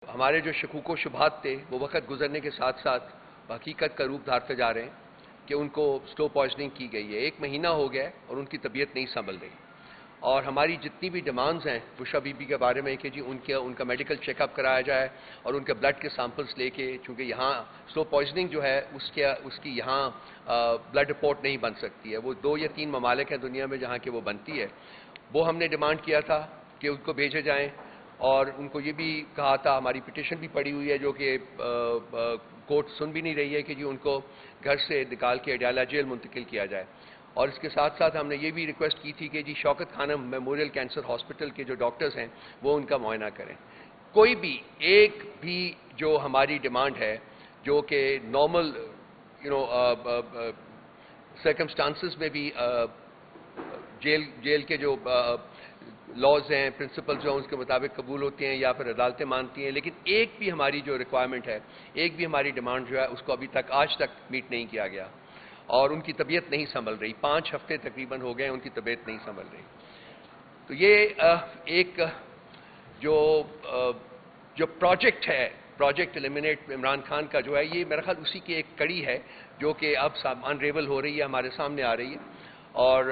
ہمارے جو شکوک و شبہات تھے وہ وقت گزرنے کے ساتھ ساتھ حقیقت کا روپ دھارتے جا رہے ہیں کہ ان کو سلو پوائزننگ کی گئی ہے. 1 مہینہ ہو گیا ہے اور ان کی طبیعت نہیں سنبھل رہی. اور ہماری جتنی بھی ڈیمانڈز ہیں بشرا بی بی کے بارے میں کہ جی ان کا میڈیکل چیک اپ کرایا جائے اور ان کے بلڈ کے سیمپلز لے کے، چونکہ یہاں سلو پوائزننگ جو ہے اس کی یہاں بلڈ رپورٹ نہیں بن سکتی ہے. وہ 2 یا 3 ممالک ہیں دنیا میں جہاں کہ وہ بنتی ہے. وہ ہم نے ڈیمانڈ کیا تھا کہ ان کو بھیجے جائیں، اور ان کو یہ بھی کہا تھا، ہماری پٹیشن بھی پڑی ہوئی ہے جو کہ کورٹ سن بھی نہیں رہی ہے، کہ جی ان کو گھر سے نکال کے اڈیالہ جیل منتقل کیا جائے. اور اس کے ساتھ ساتھ ہم نے یہ بھی ریکویسٹ کی تھی کہ جی شوکت خانم میموریل کینسر ہاسپٹل کے جو ڈاکٹرز ہیں وہ ان کا معائنہ کریں. کوئی بھی ایک بھی جو ہماری ڈیمانڈ ہے جو کہ نارمل سرکمسٹانسز میں بھی جیل کے جو لاز ہیں، پرنسپلز جو ہیں اس کے مطابق قبول ہوتے ہیں یا پھر عدالتیں مانتی ہیں، لیکن ایک بھی ہماری جو ریکوائرمنٹ ہے، ایک بھی ہماری ڈیمانڈ جو ہے اس کو ابھی تک آج تک میٹ نہیں کیا گیا. اور ان کی طبیعت نہیں سنبھل رہی. 5 ہفتے تقریباً ہو گئے ان کی طبیعت نہیں سنبھل رہی. تو یہ ایک جو پروجیکٹ ہے، پروجیکٹ ایلیمنیٹ عمران خان کا جو ہے، یہ میرا خیال اسی کی ایک کڑی ہے جو کہ اب انریول ہو رہی ہے، ہمارے سامنے آ رہی ہے. اور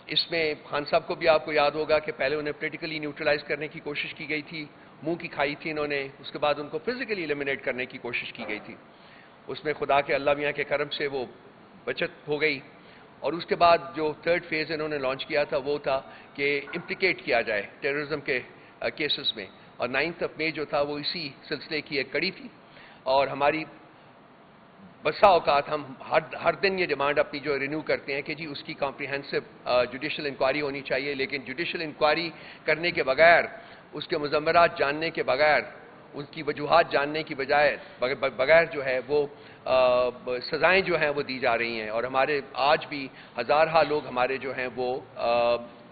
اس میں خان صاحب کو بھی آپ کو یاد ہوگا کہ پہلے انہیں پولیٹیکلی نیوٹرلائز کرنے کی کوشش کی گئی تھی، منہ کی کھائی تھی انہوں نے. اس کے بعد ان کو فزیکلی ایلیمنیٹ کرنے کی کوشش کی گئی تھی. اس میں خدا کے اللہ میاں کے کرم سے وہ بچت ہو گئی. اور اس کے بعد جو 3rd فیز انہوں نے لانچ کیا تھا وہ تھا کہ امپلیکیٹ کیا جائے ٹیررزم کے کیسز میں. اور 9 مئی جو تھا وہ اسی سلسلے کی ایک کڑی تھی. اور ہماری بسا اوقات ہم ہر دن یہ ڈیمانڈ اپنی جو رینیو کرتے ہیں کہ جی اس کی کمپریہنسو جوڈیشل انکوائری ہونی چاہیے. لیکن جوڈیشل انکوائری کرنے کے بغیر، اس کے مضمرات جاننے کے بغیر، ان کی وجوہات جاننے کی بغیر جو ہے وہ سزائیں جو ہیں وہ دی جا رہی ہیں. اور ہمارے آج بھی ہزارہا لوگ ہمارے جو ہیں وہ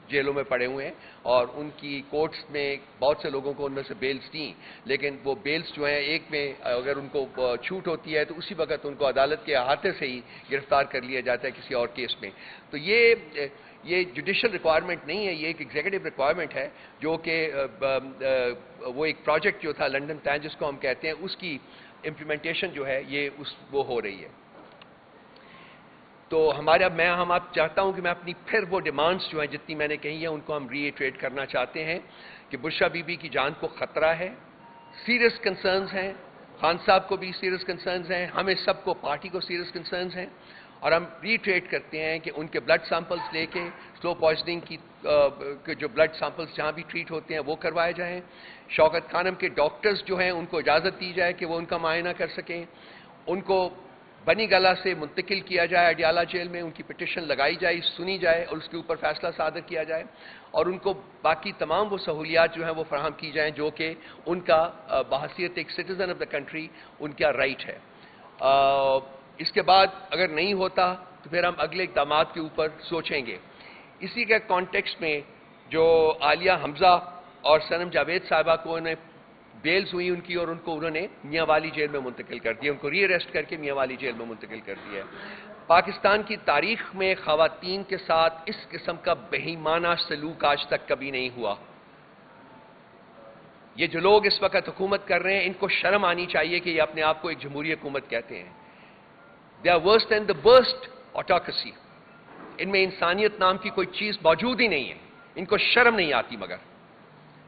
جیلوں میں پڑے ہوئے ہیں، اور ان کی کورٹس میں بہت سے لوگوں کو ان میں سے بیلز دیں، لیکن وہ بیلز جو ہیں ایک میں اگر ان کو چھوٹ ہوتی ہے تو اسی وقت ان کو عدالت کے احاطے سے ہی گرفتار کر لیا جاتا ہے کسی اور کیس میں. تو یہ جوڈیشل ریکوائرمنٹ نہیں ہے، یہ ایک ایگزیکٹو ریکوائرمنٹ ہے جو کہ وہ ایک پروجیکٹ جو تھا لنڈن پلان جس کو ہم کہتے ہیں، اس کی امپلیمنٹیشن جو ہے وہ ہو رہی ہے. تو ہم آپ چاہتا ہوں کہ میں اپنی پھر وہ ڈیمانڈز جو ہیں جتنی میں نے کہی ہیں ان کو ہم ری ایٹریٹ کرنا چاہتے ہیں کہ بشرا بی بی کی جان کو خطرہ ہے، سیریس کنسرنز ہیں، خان صاحب کو بھی سیریس کنسرنز ہیں، ہمیں سب کو پارٹی کو سیریس کنسرنز ہیں. اور ہم ری ایٹریٹ کرتے ہیں کہ ان کے بلڈ سیمپلز لے کے سلو پوائزننگ کی جو بلڈ سیمپلز جہاں بھی ٹریٹ ہوتے ہیں وہ کروائے جائیں. شوکت خانم کے ڈاکٹرز جو ہیں ان کو اجازت دی جائے کہ وہ ان کا معائنہ کر سکیں. ان کو بنی گلہ سے منتقل کیا جائے اڈیالہ جیل میں، ان کی پٹیشن لگائی جائے، سنی جائے اور اس کے اوپر فیصلہ صادر کیا جائے. اور ان کو باقی تمام وہ سہولیات جو ہیں وہ فراہم کی جائیں جو کہ ان کا بحیثیت ایک citizen of the country in کا رائٹ ہے. اس کے بعد اگر نہیں ہوتا تو پھر ہم اگلے اقدامات کے اوپر سوچیں گے. اسی کے کانٹیکسٹ میں جو عالیہ حمزہ اور صنم جاوید صاحبہ کو انہیں بیلز ہوئی ان کی، اور ان کو انہوں نے میاں والی جیل میں منتقل کر دیا، ان کو ری اریسٹ کر کے میاں والی جیل میں منتقل کر دیا. پاکستان کی تاریخ میں خواتین کے ساتھ اس قسم کا بہیمانہ سلوک آج تک کبھی نہیں ہوا. یہ جو لوگ اس وقت حکومت کر رہے ہیں ان کو شرم آنی چاہیے کہ یہ اپنے آپ کو ایک جمہوری حکومت کہتے ہیں. They are worse than the worst autocracy. ان میں انسانیت نام کی کوئی چیز موجود ہی نہیں ہے. ان کو شرم نہیں آتی مگر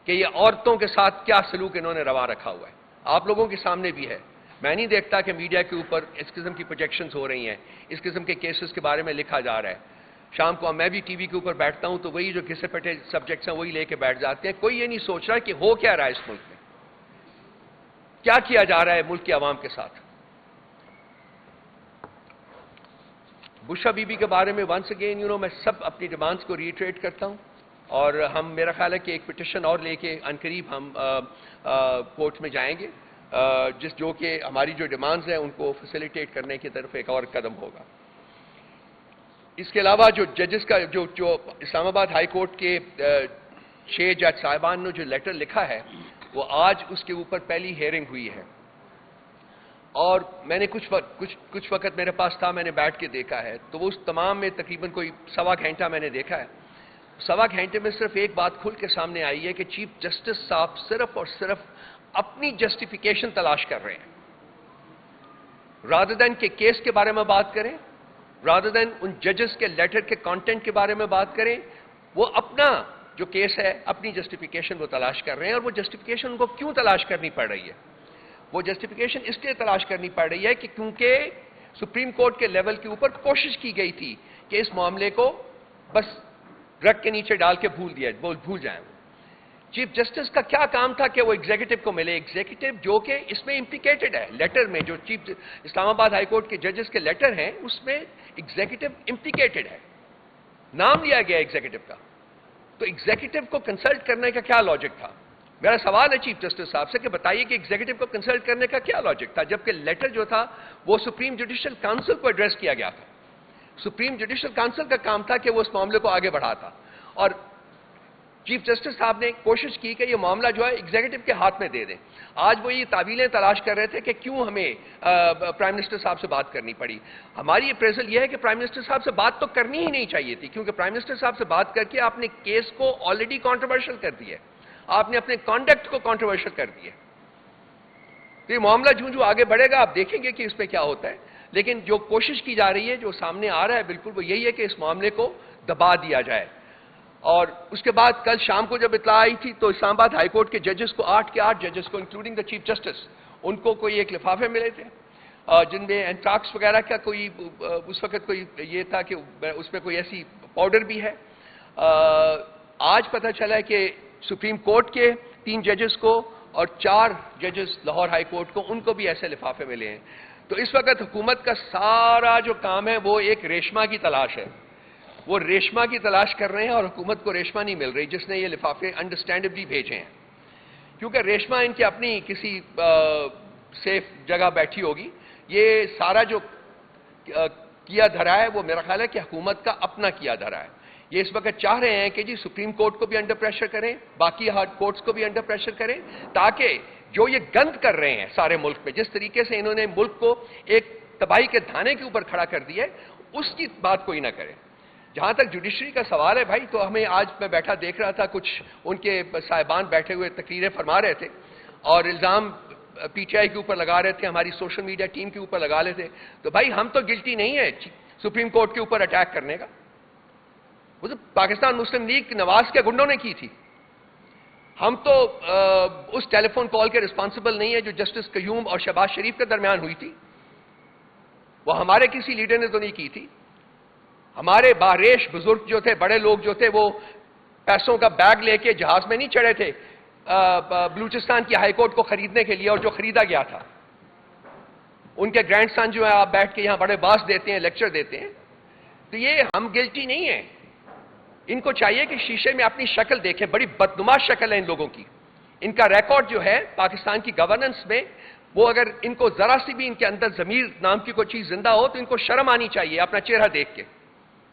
کہ یہ عورتوں کے ساتھ کیا سلوک انہوں نے روا رکھا ہوا ہے. آپ لوگوں کے سامنے بھی ہے. میں نہیں دیکھتا کہ میڈیا کے اوپر اس قسم کی پروجیکشنز ہو رہی ہیں، اس قسم کے کیسز کے بارے میں لکھا جا رہا ہے. شام کو میں بھی ٹی وی کے اوپر بیٹھتا ہوں تو وہی جو گھسے پٹے سبجیکٹس ہیں وہی لے کے بیٹھ جاتے ہیں. کوئی یہ نہیں سوچ رہا کہ ہو کیا رہا ہے اس ملک میں، کیا کیا جا رہا ہے ملک کے عوام کے ساتھ. بشرا بی بی کے بارے میں ونس اگین میں سب اپنی ڈیمانڈز کو ری ایٹریٹ کرتا ہوں. اور ہم میرا خیال ہے کہ ایک پٹیشن اور لے کے عنقریب ہم کورٹ میں جائیں گے جو کہ ہماری جو ڈیمانڈز ہیں ان کو فیسیلیٹیٹ کرنے کی طرف ایک اور قدم ہوگا. اس کے علاوہ جو ججز کا جو اسلام آباد ہائی کورٹ کے 6 جج صاحبان نے جو لیٹر لکھا ہے وہ آج اس کے اوپر پہلی ہیئرنگ ہوئی ہے. اور میں نے کچھ وقت میرے پاس تھا، میں نے بیٹھ کے دیکھا ہے تو وہ اس تمام میں تقریباً کوئی 1.25 گھنٹہ میں نے دیکھا ہے. 1.25 گھنٹے میں صرف ایک بات کھل کے سامنے آئی ہے کہ چیف جسٹس صاحب صرف اور صرف اپنی جسٹیفیکیشن تلاش کر رہے ہیں. رادر دین کہ کیس کے بارے میں بات کریں، رادر دین ان ججز کے لیٹر کے کانٹینٹ کے بارے میں بات کریں، وہ اپنا جو کیس ہے اپنی جسٹیفیکیشن وہ تلاش کر رہے ہیں. اور وہ جسٹیفیکیشن ان کو کیوں تلاش کرنی پڑ رہی ہے؟ وہ جسٹیفیکیشن اس لیے تلاش کرنی پڑ رہی ہے کہ کیونکہ سپریم کورٹ کے لیول کے اوپر کوشش کی گئی تھی کہ اس معاملے کو بس رگ کے نیچے ڈال کے بھول جائیں. چیف جسٹس کا کیا کام تھا کہ وہ ایگزیکٹو کو ملے؟ ایگزیکٹو جو کہ اس میں امپلیکیٹڈ ہے، لیٹر میں جو چیف اسلام آباد ہائی کورٹ کے ججز کے لیٹر ہیں اس میں ایگزیکٹو امپلیکیٹڈ ہے، نام لیا گیا ایگزیکٹو کا. تو ایگزیکٹو کو کنسلٹ کرنے کا کیا لاجک تھا؟ میرا سوال ہے چیف جسٹس صاحب سے کہ بتائیے کہ ایگزیکٹو کو کنسلٹ کرنے کا کیا لاجک تھا، جبکہ لیٹر جو تھا وہ سپریم جوڈیشل کاؤنسل کو ایڈریس کیا گیا تھا. سپریم جوڈیشل کاؤنسل کا کام تھا کہ وہ اس معاملے کو آگے بڑھاتا. اور چیف جسٹس صاحب نے کوشش کی کہ یہ معاملہ جو ہے ایگزیکٹو کے ہاتھ میں دے دیں. آج وہ یہ تعویلیں تلاش کر رہے تھے کہ کیوں ہمیں پرائم منسٹر صاحب سے بات کرنی پڑی. ہماری اپریزل یہ ہے کہ پرائم منسٹر صاحب سے بات تو کرنی ہی نہیں چاہیے تھی، کیونکہ پرائم منسٹر صاحب سے بات کر کے آپ نے کیس کو آلریڈی کانٹروورشل کر دیا ہے، آپ نے اپنے کانڈکٹ کو کانٹروورشل کر دیا. تو یہ معاملہ جو آگے بڑھے گا آپ دیکھیں گے کہ اس پہ کیا ہوتا ہے. لیکن جو کوشش کی جا رہی ہے، جو سامنے آ رہا ہے بالکل وہ یہی ہے کہ اس معاملے کو دبا دیا جائے. اور اس کے بعد کل شام کو جب اطلاع آئی تھی تو اسلام آباد ہائی کورٹ کے ججز کو 8 کے 8 ججز کو including the chief justice in کو کوئی ایک لفافے ملے تھے جن میں اینٹراکس وغیرہ کا کوئی اس وقت کوئی یہ تھا کہ اس میں کوئی ایسی پاؤڈر بھی ہے. آج پتہ چلا ہے کہ سپریم کورٹ کے 3 ججز کو اور 4 ججز لاہور ہائی کورٹ کو ان کو بھی ایسے لفافے ملے ہیں. تو اس وقت حکومت کا سارا جو کام ہے وہ ایک ریشما کی تلاش ہے. وہ ریشما کی تلاش کر رہے ہیں اور حکومت کو ریشما نہیں مل رہی جس نے یہ لفافے انڈرسٹینڈبلی بھیجے ہیں. کیونکہ ریشما ان کی اپنی کسی سیف جگہ بیٹھی ہوگی. یہ سارا جو کیا دھرا ہے وہ میرا خیال ہے کہ حکومت کا اپنا کیا دھرا ہے. یہ اس وقت چاہ رہے ہیں کہ جی سپریم کورٹ کو بھی انڈر پریشر کریں، باقی ہارڈ کورٹس کو بھی انڈر پریشر کریں، تاکہ جو یہ گند کر رہے ہیں سارے ملک میں، جس طریقے سے انہوں نے ملک کو ایک تباہی کے دھانے کے اوپر کھڑا کر دیا ہے، اس کی بات کوئی نہ کرے. جہاں تک جوڈیشری کا سوال ہے بھائی، تو ہمیں آج میں بیٹھا دیکھ رہا تھا کچھ ان کے صاحبان بیٹھے ہوئے تقریریں فرما رہے تھے اور الزام پی ٹی آئی کے اوپر لگا رہے تھے، ہماری سوشل میڈیا ٹیم کے اوپر لگا رہے تھے. تو بھائی ہم تو گلٹی نہیں ہے سپریم کورٹ کے اوپر اٹیک کرنے کا. وہ تو پاکستان مسلم لیگ نواز کے گنڈوں نے کی تھی. ہم تو اس ٹیلی فون کال کے رسپانسبل نہیں ہے جو جسٹس قیوم اور شہباز شریف کے درمیان ہوئی تھی. وہ ہمارے کسی لیڈر نے تو نہیں کی تھی. ہمارے باریش بزرگ جو تھے، بڑے لوگ جو تھے، وہ پیسوں کا بیگ لے کے جہاز میں نہیں چڑھے تھے بلوچستان کی ہائی کورٹ کو خریدنے کے لیے، اور جو خریدا گیا تھا. ان کے گرینڈ سن جو ہے آپ بیٹھ کے یہاں بڑے باس دیتے ہیں، لیکچر دیتے ہیں. تو یہ ہم گلٹی نہیں ہیں. ان کو چاہیے کہ شیشے میں اپنی شکل دیکھیں. بڑی بدنما شکل ہے ان لوگوں کی. ان کا ریکارڈ جو ہے پاکستان کی گورننس میں، وہ اگر ان کو ذرا سی بھی ان کے اندر ضمیر نام کی کوئی چیز زندہ ہو تو ان کو شرم آنی چاہیے اپنا چہرہ دیکھ کے.